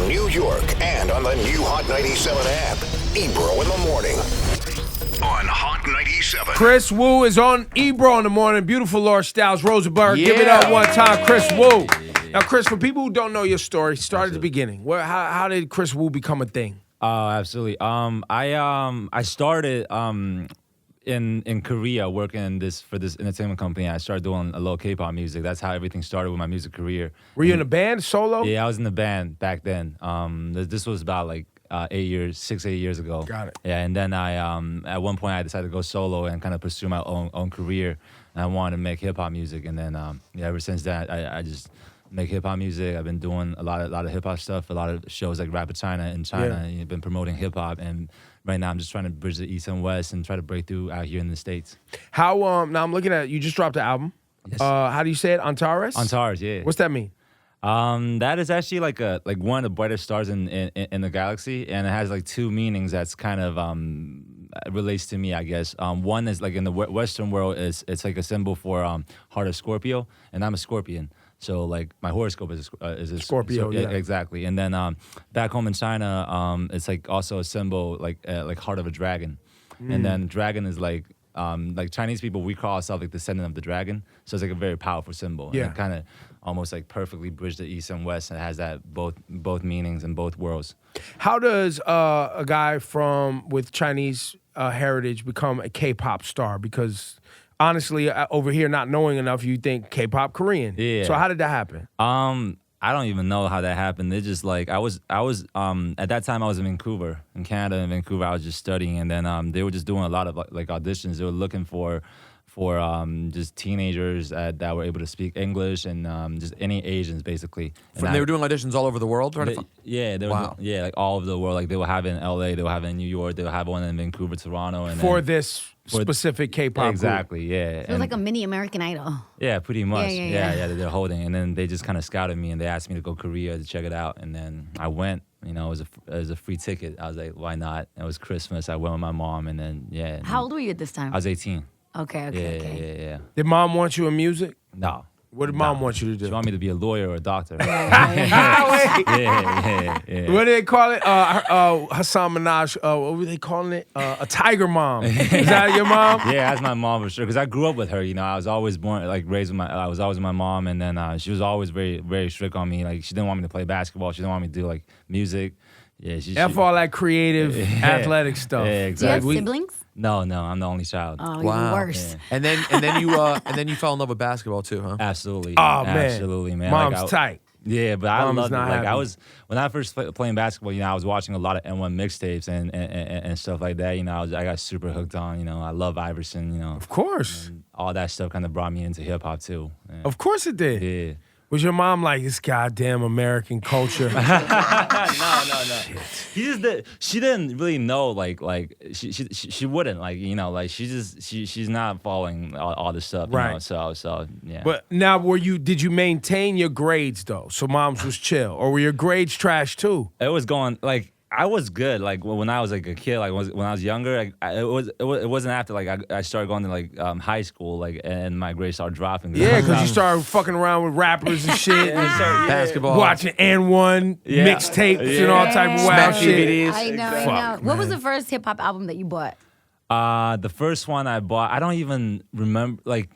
New York, and on the new Hot 97 app. Ebro in the morning. On Hot 97. Kris Wu is on Ebro in the morning. Beautiful Laura Styles, Rosenberg. Give it up one time, Kris Wu. Now, Kris, for people who don't know your story, start at the beginning. How did Kris Wu become a thing? Oh, absolutely. I started in Korea working for this entertainment company. I started doing a little K-pop music. That's how everything started with my music career. Were you in a band, solo? Yeah, I was in the band back then. This was about like 8 years ago. Got it. Yeah, and then I at one point I decided to go solo and kind of pursue my own career. And I wanted to make hip hop music, and then ever since that I just make hip hop music. I've been doing a lot of hip hop stuff, a lot of shows like Rap China in China. Yeah. And been promoting hip hop, and right now I'm just trying to bridge the East and West and try to break through out here in the States. How now I'm looking at you just dropped the album. Yes. How do you say it? Antares? Antares, yeah. What's that mean? That is actually like one of the brightest stars in the galaxy, and it has like two meanings that's kind of relates to me, I guess. One is like in the Western world, it's like a symbol for heart of Scorpio, and I'm a Scorpion. So like my horoscope is a Scorpio, yeah. Exactly. And then back home in China, it's like also a symbol like heart of a dragon, and then dragon is like Chinese people, we call ourselves like descendant of the dragon. So it's like a very powerful symbol. Yeah. And it kind of almost like perfectly bridge the East and West. And it has that both meanings in both worlds. How does a guy with Chinese heritage become a K-pop star? Because honestly, over here, not knowing enough, you think K-pop Korean. Yeah. So how did that happen? I don't even know how that happened. It's just like I was at that time I was in Vancouver, in Canada. In Vancouver, I was just studying, and then they were just doing a lot of like auditions. They were looking for just teenagers that were able to speak English and just any Asians basically. And they were doing auditions all over the world. They were Wow. like all over the world. Like they will have it in LA, they will have it in New York, they will have one in Vancouver, Toronto, and For this specific K-pop exactly, group. yeah. It was like a mini American Idol. Yeah, pretty much. Yeah. They're holding, and then they just kind of scouted me, and they asked me to go Korea to check it out, and then I went. You know, it was a free ticket. I was like, why not? It was Christmas. I went with my mom, and then How old were you at this time? I was 18. Okay. Yeah. Did mom want you in music? No. What did mom want you to do? She wanted me to be a lawyer or a doctor. Yeah. What do they call it? Hassan Minaj. What were they calling it? A tiger mom. Is that your mom? Yeah, that's my mom for sure. Because I grew up with her. You know, I was always raised with I was always with my mom, and then she was always very, very strict on me. Like she didn't want me to play basketball. She didn't want me to do like music. Yeah, F all that creative, athletic stuff. Yeah, Do you exactly. have siblings? No, I'm the only child. Oh, Wow. you're worse. Yeah. And then you fell in love with basketball too, huh? Absolutely. Oh, man. Absolutely, man. Mom's tight. Yeah, but I Mom's loved it. not Like happy. when I first playing basketball, you know, I was watching a lot of N1 mixtapes and stuff like that. You know, I got super hooked on. You know, I love Iverson. You know, Of course. and all that stuff kind of brought me into hip hop too. Yeah. Of course it did. Yeah. Was your mom like this goddamn American culture? No. She didn't really know. Like she wouldn't like, you know, like she's not following all this stuff. You Right. know? So yeah. But now, did you maintain your grades though? So mom's was chill, or were your grades trash too? It was going like I was good like when I was like a kid, like when I was younger. Like, it wasn't after like I started going to like high school, like, and my grades started dropping. Yeah, because you started fucking around with rappers and shit, and Basketball. watching N1 mixtapes and all type of wild Smack shit. DVDs. I know. Fuck, What was the first hip hop album that you bought? The first one I bought, I don't even remember. Like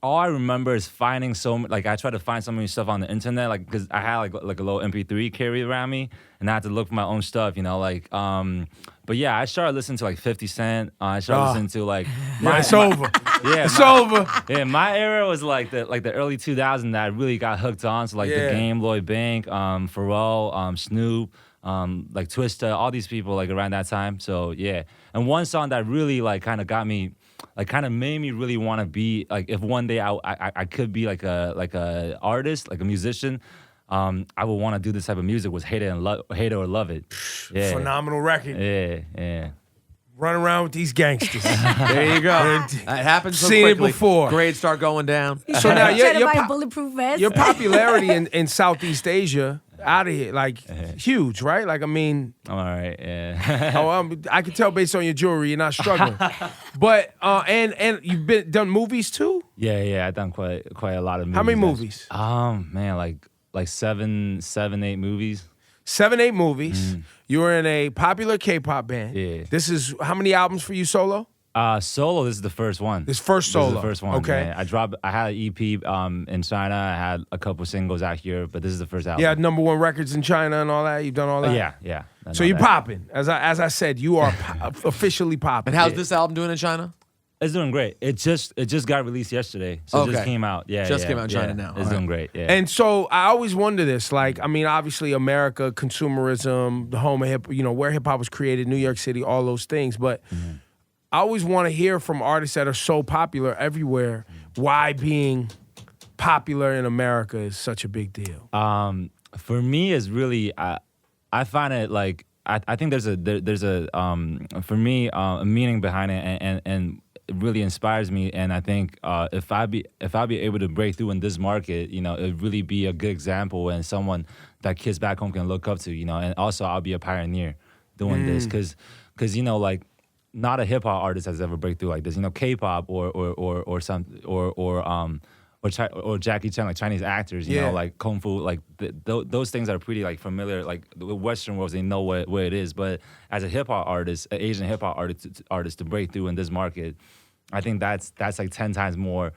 all I remember is finding like I tried to find so many stuff on the internet, like because I had like a little MP3 carried around me, and I had to look for my own stuff, you know, like. But yeah, I started listening to like 50 Cent. I started listening to like. It's over. Yeah, It's over. Yeah, my era was like the early 2000s that I really got hooked on. So like Yeah. The Game, Lloyd Bank, Pharrell, Snoop, like Twista, all these people like around that time. So yeah, and one song that really like kind of got me, like kind of made me really want to be like if one day I could be like a artist, like a musician. I would want to do this type of music was Hate It or Love It. Yeah. Phenomenal record. Yeah. Run around with these gangsters. There you go. That happens so Seen it quickly. before. Grades start going down. So now Trying to your, buy a bulletproof vest? your popularity in Southeast Asia, out of here, like huge, right? Like I mean, I'm all right. Yeah. I can tell based on your jewelry, you're not struggling. But and you've done movies too. Yeah. I've done quite a lot of movies. How many movies? Man, like 7, 8 movies. 7, 8 movies. You were in a popular K-pop band. Yeah. This is how many albums for you solo? Solo, this is the first one. This first solo. This is the first one. Okay. Yeah. I had an EP in China. I had a couple singles out here, but this is the first album. Yeah, #1 records in China and all that. You've done all that. Yeah. I So know you're that. popping. As I said, you are officially popping. And how's this album doing in China? It's doing great. It just got released yesterday, so it just Okay. came out. Yeah, Just yeah, came out in China yeah. now. It's All doing right. great. Yeah. And so I always wonder this, like, I mean, obviously America, consumerism, the home of hip, where hip hop was created, New York City, all those things. But I always want to hear from artists that are so popular everywhere, why being popular in America is such a big deal. For me, it's really I find it like I think there's a for me a meaning behind it, and it really inspires me. And I think if I be able to break through in this market, it'd really be a good example and someone that kids back home can look up to, and also I'll be a pioneer doing this because like not a hip hop artist has ever break through like this. K-pop or Jackie Chan, like Chinese actors, like Kung Fu, like those things are pretty like familiar. Like the Western worlds, they know what it is. But as a hip hop artist, an Asian hip hop artist to break through in this market, I think that's like 10 times more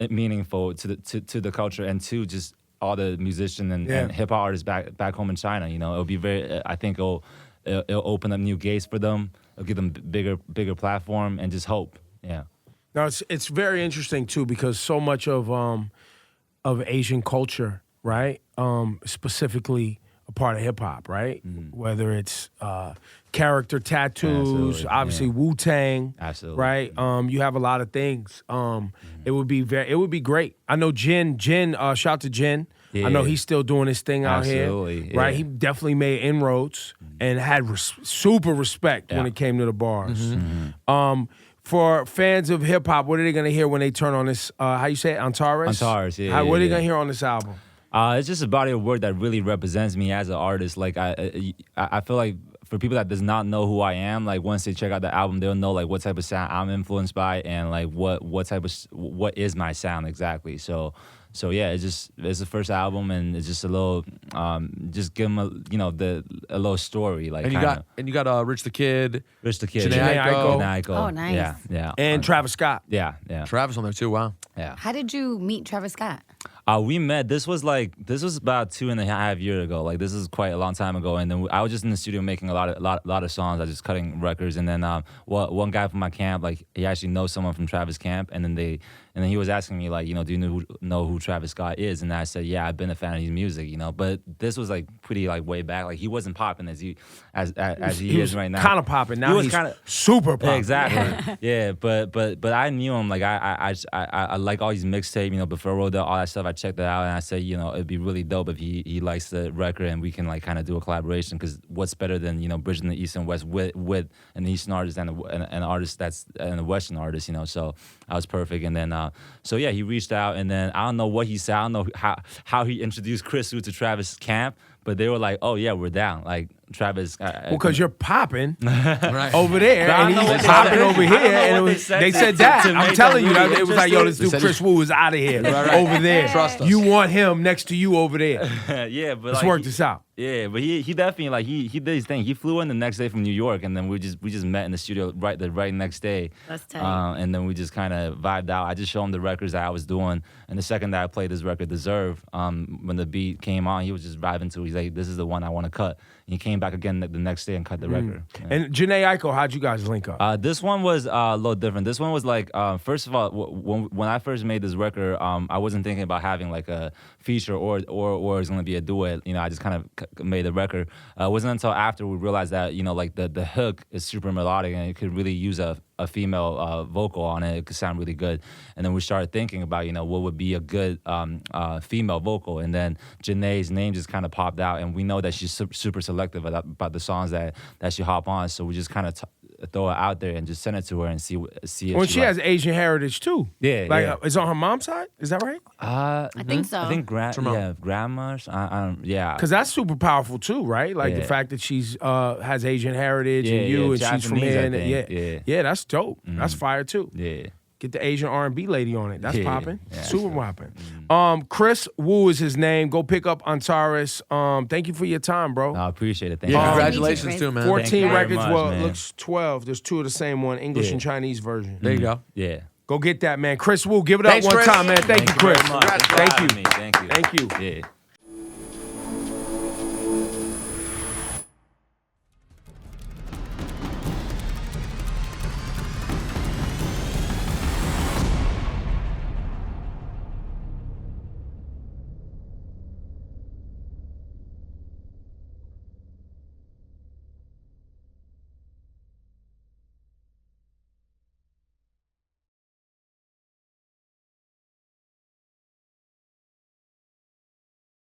meaningful to the culture and to just all the musicians and hip hop artists back home in China. It'll be very. I think it'll open up new gates for them. It'll give them bigger platform and just hope. Yeah. Now it's very interesting too because so much of Asian culture, right? Specifically a part of hip hop, right? Whether it's character tattoos, Absolutely, obviously yeah. Wu-Tang, Absolutely, right? You have a lot of things. It would be great. I know Jin. Shout out to Jin. Yeah. I know he's still doing his thing out Absolutely, here, right? yeah. He definitely made inroads and had super respect when Yeah. it came to the bars. For fans of hip hop, what are they gonna hear when they turn on this? How you say it? Antares? Antares, yeah, What are they yeah. gonna hear on this album? It's just a body of work that really represents me as an artist. Like I feel like for people that does not know who I am, like once they check out the album, they'll know like what type of sound I'm influenced by and like what is my sound exactly. So yeah, it's the first album and it's just a little just give them a little story like. And you got Rich the Kid, Rich the Kid, Jhené Aiko. Jhené Aiko. Oh, nice. Yeah, And Travis Scott. yeah. Travis on there too. Wow. Yeah. How did you meet Travis Scott? We met. This was about 2.5 years ago. Like this is quite a long time ago. And then I was just in the studio making a lot of songs. I was just cutting records. And then one guy from my camp, like he actually knows someone from Travis camp. And then he was asking me like, do you know who Travis Scott is? And I said, yeah, I've been a fan of his music. But this was like pretty like way back. Like he wasn't popping as he is right now. Kind of popping. Now He was he's kinda- super popping. Exactly. Yeah, but I knew him. Like I like all these mixtape. Before I wrote all that stuff, I checked it out and I said, it'd be really dope if he likes the record and we can like kind of do a collaboration. Because what's better than bridging the East and West with an Eastern artist and an artist and a Western artist. So I was perfect. And then so yeah, he reached out and then I don't know what he said. I don't know how he introduced Kris Wu to Travis camp, but they were like, oh yeah, we're down. Like Travis. Because you're popping Right. over there, I and know he's what they popping said. over I here, don't know and it what was, they they said said to that. make I'm them telling you, really it was like, yo, this They dude said Kris Wu is out of here, right. over there. Trust us. You want him next to you over there. Yeah, but Let's like, work this out. Yeah, but he definitely like he did his thing. He flew in the next day from New York, and then we just met in the studio right next day. That's tight. And then we just kind of vibed out. I just showed him the records that I was doing, and the second that I played this record, Deserve, when the beat came on, he was just vibing to. He's like, "This is the one I want to cut." And he came back again the next day and cut the record. Yeah. And Jhené Aiko, how'd you guys link up? This one was a little different. This one was like, first of all, when I first made this record, I wasn't thinking about having like a feature or it was gonna be a duet. I just kind of made the record. It wasn't until after we realized that like the hook is super melodic and it could really use a female vocal on it. It could sound really good. And then we started thinking about what would be a good female vocal. And then Janae's name just kind of popped out, and we know that she's super selective about the songs that she hop on. So we just kind of throw it out there and just send it to her and see if Well, she has Asian heritage too. Yeah, like yeah. it's on her mom's side. Is that right? I think so. I think grandma. Yeah. Because that's super powerful too, right? Like the Yeah. fact that she's has Asian heritage Yeah, and you yeah, and she's from Japanese, I here. And think. yeah, Yeah. that's dope. That's fire too. Yeah. Get the Asian R&B lady on it. That's Yeah, popping. yeah, Super popping. Kris Wu is his name. Go pick up Antares. Thank you for your time, bro. I appreciate it. Thank Yeah, you. congratulations Me too, too, man. 14 Thank you very records. much, Well, it man. looks 12. There's 2 of the same one, English Yeah. and Chinese version. There you go. Yeah. Go get that, man. Kris Wu, give it up Thanks, one Kris. time, man. Thank you, Chris. very much. Thanks for Thank having you. me. Thank you. Thank you. Yeah.